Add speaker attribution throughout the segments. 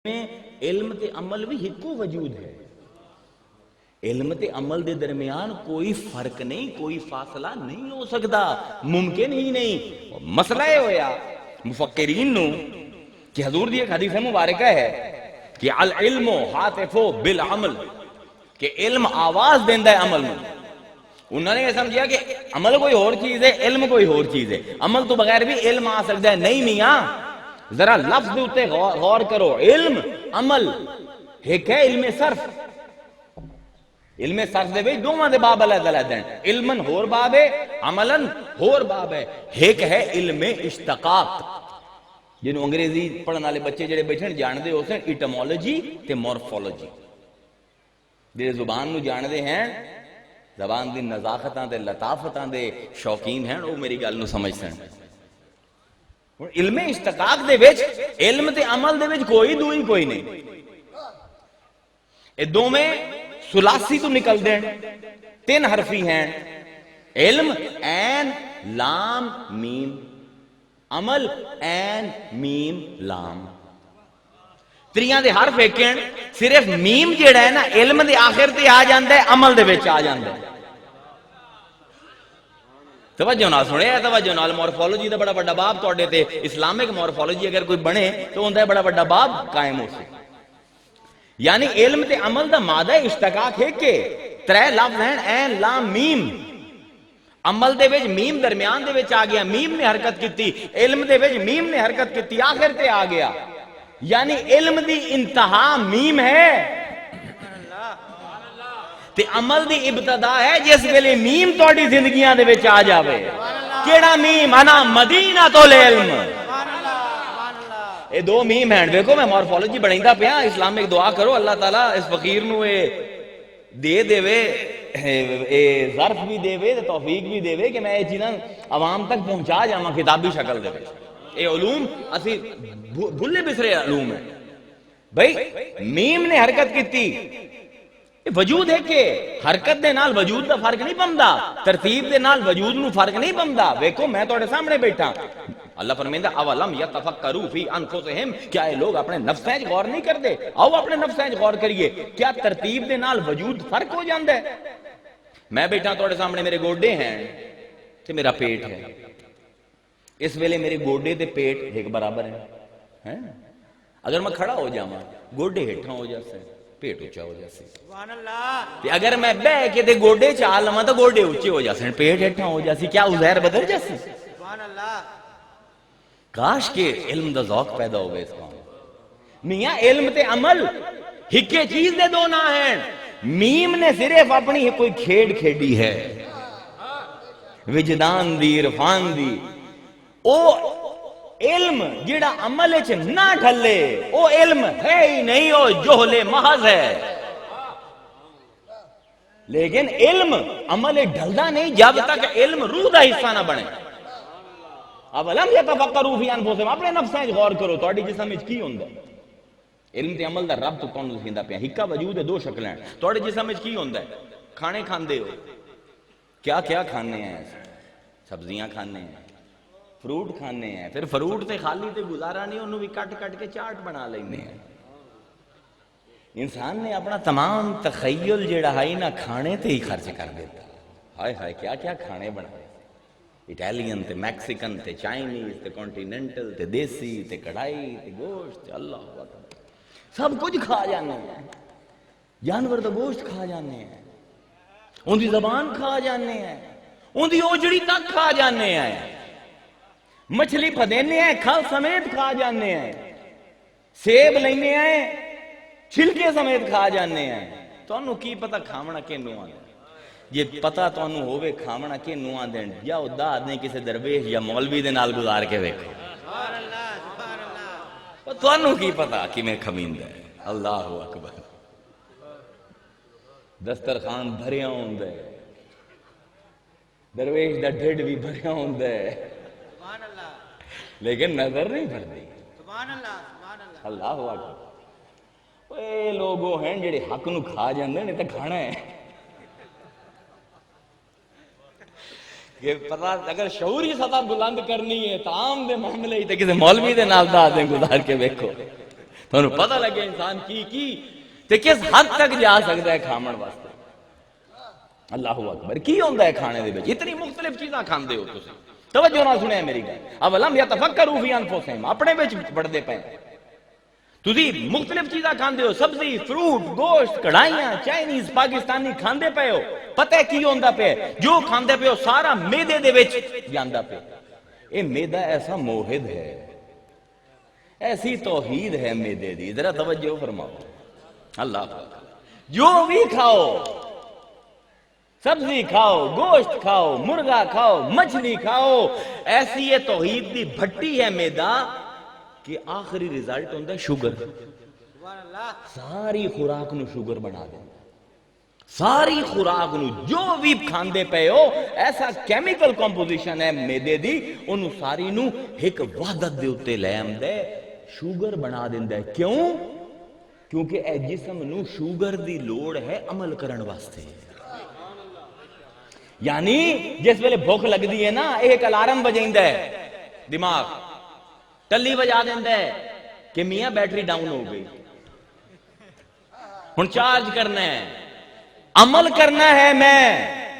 Speaker 1: میں علم تے عمل بھی ہکو وجود ہے. علم تے عمل دے درمیان کوئی فرق نہیں, کوئی فاصلہ نہیں ہو سکتا, ممکن ہی نہیں. مسئلہ یہ ہویا مفکرین نو کہ حضور دی ایک حدیث مبارکہ ہے کہ العلم حاطف بالعمل, کہ علم آواز دیندا ہے عمل میں. انہوں نے یہ سمجھا کہ عمل کوئی اور چیز ہے, علم کوئی اور چیز ہے. عمل تو بغیر بھی علم آ سکتا ہے. نہیں میاں, ذرا لفظ دے اوتے غور کرو. علم عمل ایک ہے علم صرف. علم صرف دے وچ دوواں دے باب علیحدہ ہیں. علمن ہور باب ہے, عملن ہور باب ہے. ایک ہے علم اشتقاق, جنہوں انگریزی پڑھن والے بچے جڑے بیٹھے جان دے ہو سن ایٹمولوجی تے مورفولوجی. جڑے زبان نو جان دے ہیں, زبان دی نزاکتاں تے لطافتاں دے شوقین ہیں, وہ میری گل نو سمجھ سن. علم اشتقاق دے وچ علم تے عمل دے وچ کوئی دوئی کوئی نہیں. اے دوویں ثلاثی تو نکل دین, تین حرفی ہیں. علم عین لام میم, عمل عین میم لام. تریاں دے حرف ایک ہیں, صرف میم جیڑا ہے نا علم دے آخر تے آ جاندا ہے, عمل دے وچ آ جاندا ہے. توجہ نال سنے, توجہ نال. مورفولوجی دا بڑا بڑا باب تواڈے تے, اسلامک مورفولوجی اگر کوئی بنے تو ہوندا ہے بڑا بڑا باب قائم ہو سے. یعنی علم تے عمل دا مادہ اشتقاق ہے کہ ترے لفظ ہیں عین لام میم. عمل دے وچ میم درمیان دے وچ آ گیا, میم نے حرکت کیتی. علم دے وچ میم نے حرکت کیتی, آخر تے آ گیا. یعنی علم دی انتہا میم ہے تے عمل دی ابتدا ہے جس ویلے میم تہاڈی زندگیاں دے وچ آ جاوے. کیڑا میم؟ انا مدینہ العلم. اے دو میم ہیں. دیکھو میں مورفولوجی بنائندا پیا, اسلامک دعا کرو اللہ تعالیٰ اس فقیر نو اے دے دے وے, اے ظرف بھی دے وے, توفیق بھی دے وے کہ میں یہ چیزاں عوام تک پہنچا جاواں کتابی شکل دے وچ. اے علوم اسی بھلے بسرے علوم ہیں بھئی. میم نے حرکت کیتی, وجود ہے کہ حرکت دے نال وجود دا فرق نہیں پمدا, ترتیب دے نال وجود نو فرق نہیں پمدا. ویکھو میں تواڈے سامنے بیٹھا, اللہ فرمیندا اولم یتفکروا فی انفسہم, کیا یہ لوگ اپنے نفسیں وچ غور نہیں کرتے؟ آؤ اپنے نفسیں وچ غور کریے. کیا ترتیب دے نال وجود فرق ہو جاندا ہے؟ میں بیٹھا تواڈے سامنے, میرے گوڈے ہیں تے میرا پیٹ ہے. اس ویلے میرے گوڈے تے پیٹ ایک برابر ہیں. اگر میں کھڑا ہو جاواں گوڈے ہیٹھاں ہو جاسے, پیٹ اونچا ہو جاسے. سبحان اللہ. تے اگر میں بیٹھ کے تے گوڈے چال لواں تو گوڈے اونچے ہو جاسے, پیٹ ہیٹھاں ہو جاسی. کیا عزیر بدل جاسے؟ سبحان اللہ. کاش کہ علم دا ذوق پیدا ہوئے اس قوم. میاں علم تے عمل ہکے چیز دے دو نہ ہیں. میم نے صرف اپنی کوئی کھیڑ کھیڑی ہے, وجدان دی, عرفان دی. او علم جڑا عمل وچ نہ ڈھلے او علم ہے ہی نہیں, او جہل محض ہے. لیکن علم عمل ڈھلدا نہیں جب تک علم روح دا حصہ نہ بنے. اولم یتفکروا فی انفسہم, اپنے نفساں وچ غور کرو تہاڈی جسم وچ کی ہوندا ہے. علم تے عمل دا رب تو تانوں دسیندا پیا. ہکا وجود ہے, دو شکلاں ہیں. تہاڈے جسم وچ کی ہوندا ہے؟ کھانے کھاندے ہو, کیا کیا کھانے ہیں؟ سبزیاں کھانے ہیں, فروٹ کھانے ہیں. پھر فروٹ تے خالی تے گزارا نہیں, انہوں بھی کٹ کٹ کے چاٹ بنا لیندے ہیں. انسان نے اپنا تمام تخیل جڑا ہے نا کھانے تے ہی خرچ کر دیتا. ہائے ہائے کیا کیا کھانے بنائے, اٹالین تے میکسیکن تے چائنیز تے کانٹیننٹل تے دیسی تے کڑھائی تے گوشت تے اللہ اکبر, سب کچھ کھا جانے ہیں. جانور دا گوشت کھا جانے ہیں, ان دی زبان کھا جانے ہیں, ان دی اوجڑی تک کھا جانے ہیں. مچھلی پھدینے ہیں, کھل سمیت کھا جانے ہیں. سیب لینے ہیں, چھلکے سمیت کھا جانے ہیں. تانوں کی پتہ کھاونا کینوں آ؟ یہ پتہ تانوں ہوے کھاونا کینوں آ دین, یا ادا دیں کسی درویش یا مولوی دے نال گزار کے ویکھو. سبحان اللہ, سبحان اللہ. تانوں کی پتہ کیویں کھویندا ہے. اللہ اکبر. دسترخوان بھریا ہوندا ہے, درویش دا ڈھڈ بھی بھریا ہوندا ہے, سبحان اللہ, لیکن نظر نہیں بھردی. سبحان اللہ, سبحان اللہ. اللہ اکبر. اے لوگو ہیں جڑے حق نو کھا جاندے نے تے کھانا ہے. کہ پتہ اگر شعوری سطح بلند کرنی ہے تو عام دے معاملے ہی تے کسی مولوی دے نال دا دیں گزار کے ویکھو. تھانوں پتہ لگے انسان کی تے کس حد تک جا سکتا ہے کھامن واسطے. اللہ اکبر. کی ہوندا ہے کھانے دے وچ؟ اتنی مختلف چیزاں کھاندے ہو تسی. توجہ نہ سنیا میری گل. اولم یتفکروا فی انفسہم، اپنے وچ پڑھدے پے تسی مختلف چیزاں کھاندے ہو، سبزی، فروٹ، گوشت، کڑھائیاں، چائنیز، پاکستانی کھاندے پے ہو. پتہ ہے کی ہوندا پے؟ جو کھاندے پے ہو سارا میدے دے وچ جاندا پے. اے میدا ایسا موہد ہے، ایسی توحید ہے میدے دی. ذرا توجہ فرماؤ. اللہ اکبر. جو بھی کھاؤ، سبزی کھاؤ، گوشت کھاؤ، مرغا کھاؤ، مچھلی کھاؤ، ایسی یہ توحید دی بھٹی ہے میدا کہ آخری ریزلٹ ہوتا ہے شوگر. ساری خوراک نو شوگر بنا دیں. ساری خوراک نو جو بھی کھاندے پے ہو ایسا کیمیکل کمپوزیشن ہے میدے دی، انہوں ساری نو ایک وحدت دے اتے لے آمدے شوگر بنا دیندا ہے. کیوں؟ کیونکہ اے جسم نو شوگر دی لوڑ ہے عمل کرن واسطے. یعنی جس ویلے بھوک لگ دی ہے نا، ایک الارم بجائندہ ہے، دماغ ٹلی بجا دیندا ہے کہ میاں بیٹری ڈاؤن ہو گئی، ہن چارج کرنا ہے، عمل کرنا ہے.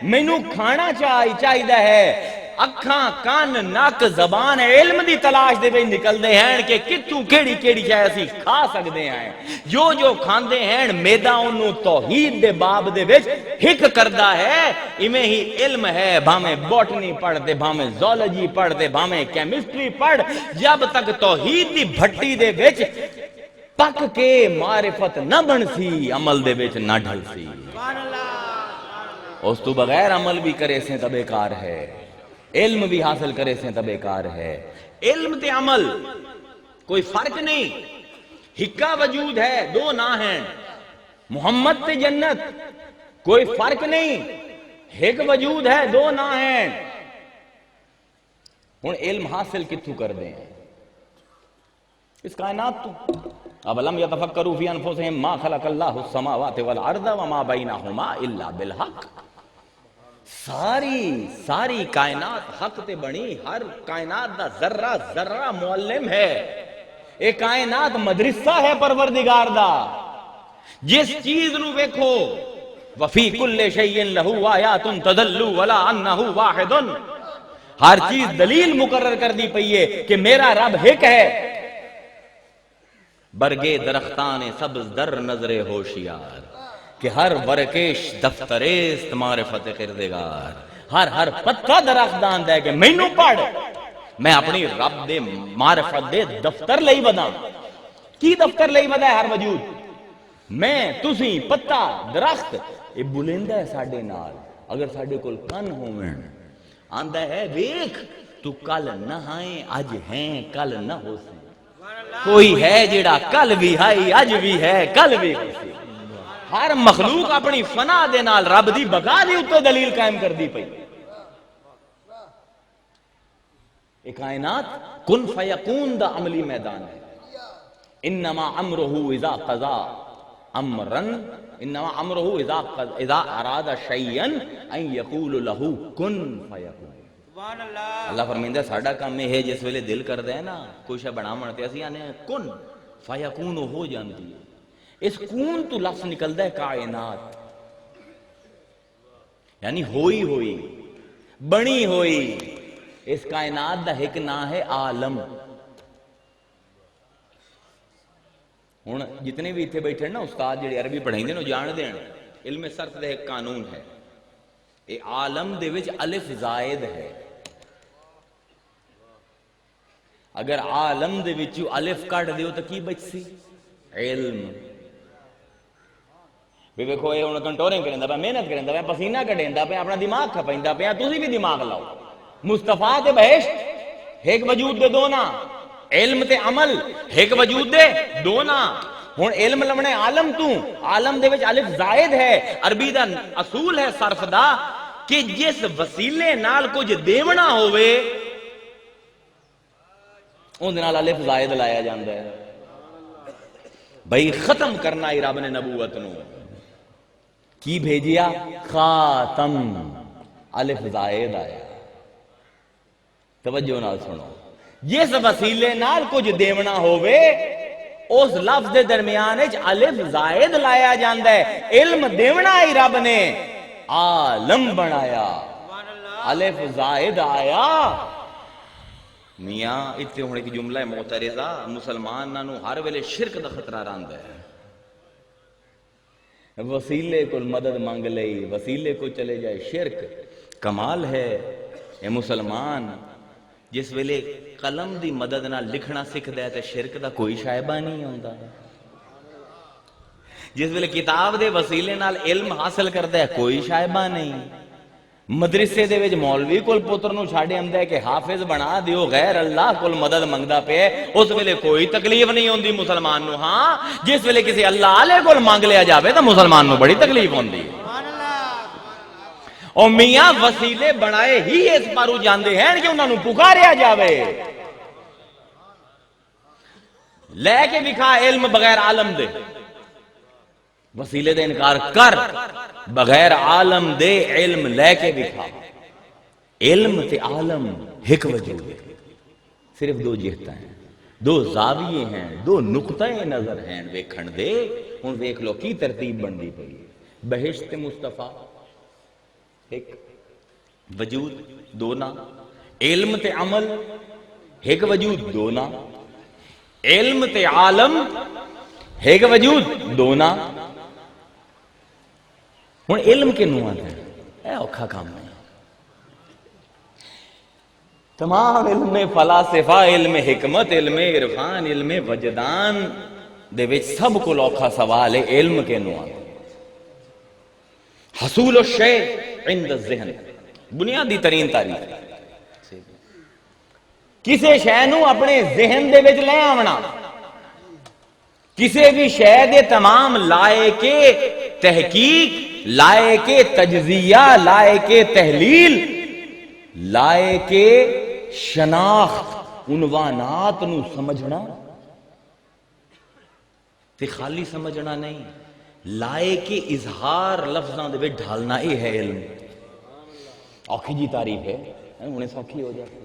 Speaker 1: مینوں کھانا چاہیدا ہے. اکھاں، کان، نک، زبان علم دی تلاش دے وچ نکلدے ہیں کہ کتوں کیڑی شے اسی کھا سکدے ہیں. جو کھاندے ہیں میدا انہوں توحید دے باب دے وچ ہک کردا ہے. ایویں ہی علم ہے، بھاویں بوٹنی پڑھ دے، بھاویں زولوجی پڑھ دے، بھاویں کیمسٹری پڑھ، جب تک توحید دی بھٹی دے وچ پک کے معرفت نہ بن سی، عمل دے وچ نہ ڈھل سی. اس تو بغیر عمل بھی کرے سے تب بیکار ہے، علم بھی حاصل کرے سے تب بیکار ہے. علم تے عمل کوئی فرق نہیں، ہکا وجود ہے، دو نہ ہیں. محمد تے جنت کوئی فرق نہیں، ایک وجود ہے، دو نہ ہیں. ہن علم حاصل کتھوں کر دیں اس کائنات تو. اولم یتفکروا فی انفسہم ما خلق اللہ السماوات والارض وما بینہما الا بالحق. ساری کائنات حق تے بنی. ہر کائنات دا ذرہ ذرہ معلم ہے. اے کائنات مدرسہ ہے پروردگار دا. جس چیز نو ویکھو وفی کل شیء لہ آیات تدل ولا انہ واحد، ہر چیز دلیل مقرر کر دی پئی ہے کہ میرا رب ایک ہے. برگے درختان سبز در نظر ہوشیار، کہ ہر ورکش دفتریست معرفت کردگار. ہر پتا درخت داند ہے کہ مینوں پڑھ، میں اپنی رب دے معرفت دے دفتر لئی بدا. کی دفتر لئی بدا ہے ہر وجود؟ میں، تسی، پتا، درخت. یہ بلندہ ہے ساڈے نال. اگر ساڈے کول کن ہوویں آندا ہے ویکھ تو کل نہ ہائیں اج ہیں کل نہ ہو سی. کوئی ہے جیڑا کل بھی ہائی اج بھی ہے کل بھی ہو سی. ہر مخلوق اپنی فنا دے نال رب دی بقا دی اتو دلیل قائم کر دی پئی. یہ کائنات کن فیکون دا عملی میدان ہے. انما امرہ اذا قضا امرن، انما امرہ اذا اراد شیئا ان یقول لہ کن فیکون. اللہ فرمائندہ ساڈا کام یہ ہے جس ویلے دل کردا ہے نا کوئی شے بنا منتے اسی آنے کن فیکون ہو جاندی ہے. اس کون تو لفظ نکلدا ہے کائنات، یعنی ہوئی بنی ہوئی. اس کائنات دا ایک نام ہے عالم. ہن جتنے بھی اتنے بیٹھے نا استاد جڑے عربی پڑھائیندے نے جان دین علم صرف دا ایک قانون ہے. اے عالم دے وچ الف زائد ہے. اگر عالم دے وچوں الف کٹ دیو تو کی بچسی؟ علم. بھی ویکھو یہ ہن کنٹورنگ کریندا پیا، محنت کریندا پیا، پسینہ کڈیندا پیا، اپنا دماغ کھپیندا پیا. تسی بھی دماغ لاؤ. مصطفیٰ تے بہشت ایک وجود دے دو نا، علم تے عمل ایک وجود دے دو نا. ہن علم لمنے عالم تو، عالم دے وچ الف زائد ہے. عربی دا اصول ہے صرف دا کہ جس وسیلے نال کچھ دیونا ہوئے اون دے نال الف زائد لایا جاندا ہے. بھئی ختم کرنا ہی رب نے نبوت نو کی بھیجیا؟ خاتم، الف زائد آیا. توجہ نال سنو. جس وسیلے نال کچھ دیونا ہوئے اس لفظ دے درمیان الف زائد لایا جاندہ ہے، علم دیونا ہی رب نے عالم بنایا، الف زائد آیا۔ میاں اتنے ہونے کی جملہ ہے معترضہ، مسلمان نانو ہر ویلے شرک دا خطرہ راند ہے، وسیلے کو مدد مانگ لئی، وسیلے کو چلے جائے شرک۔ کمال ہے اے مسلمان جس ویلے قلم دی مدد نہ لکھنا سکھ دے تے شرک دا کوئی شائبہ نہیں ہوندہ، جس ویلے کتاب دے وسیلے نال علم حاصل کردہ ہے کوئی شائبہ نہیں۔ مدرسے دے وچ مولوی کول پتر نو چھاڑے آندا ہے کہ حافظ بنا دیو، غیر اللہ کول مدد منگدا پے، اس ویلے کوئی تکلیف نہیں ہوندی مسلمان نو۔ ہاں جس ویلے کسی اللہ والے کول مانگ لیا جاوے تو مسلمان نو بڑی تکلیف ہوندی ہے۔ اور میاں وسیلے بنائے ہی اس پارو جاندے ہیں کہ انہاں نو پکاریا جاوے، لے کے دکھا علم بغیر عالم دے، وسیلے دے انکار کر، بغیر عالم دے علم لے کے دکھا۔ علم تے عالم ایک وجود ہے، صرف دو جہتاں ہیں، دو زاویے ہیں، دو نقطہ نظر ہیں ویکھن دے۔ ہن ویکھ لو کی ترتیب بندی پئی، بہشت مصطفیٰ ایک وجود دو نا، علم تے عمل ایک وجود دو نا، علم تے عالم ایک وجود دو نا۔ ہن علم کے نو آتا ہے، اے اوکھا کام نہیں۔ تمام علم فلاسفہ، علم حکمت، علم عرفان، علم وجدان دے وچ سب کو اوکھا سوال ہے علم کے نو آتا ہے۔ حصول الشیء عند الذہن، بنیادی ترین تعریف، کسے شے نو اپنے ذہن دے وچ لے آونا، کسے بھی شے دے تمام لائق تحقیق، لائق تجزیہ، لائق تحلیل، لائق شناخت، عنوانات نو سمجھنا تے خالی سمجھنا نہیں، لائق اظہار لفظاں دے وچ ڈھالنا، یہ ہے علم۔ اوکھی جی تعریف ہے، انہیں سوکھی ہو جاتی،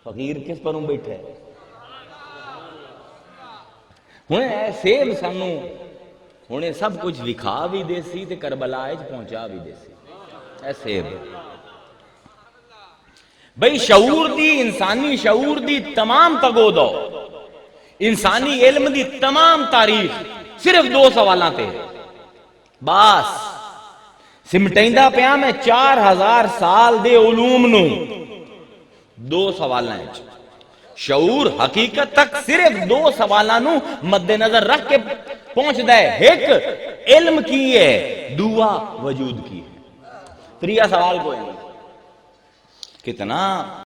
Speaker 1: فقیر کس پروں بیٹھے ہنے سیب سانو ہنے سب کچھ وکھا بھی دے سی تے کربلا وچ پہنچا بھی دے سی، اے سیب بھئی شعور دی، انسانی شعور دی تمام تگو دو، انسانی علم دی تمام تاریخ صرف دو سوالاں تے بس سمٹیندا پیا میں 4000 سال دے علوم نو دو سوالاں وچ، شعور حقیقت تک صرف دو سوالاں نو مد نظر رکھ کے پہنچدا ہے، ایک علم کی ہے، دوسرا وجود کی ہے، تیسرا سوال کوئی نہیں۔ کتنا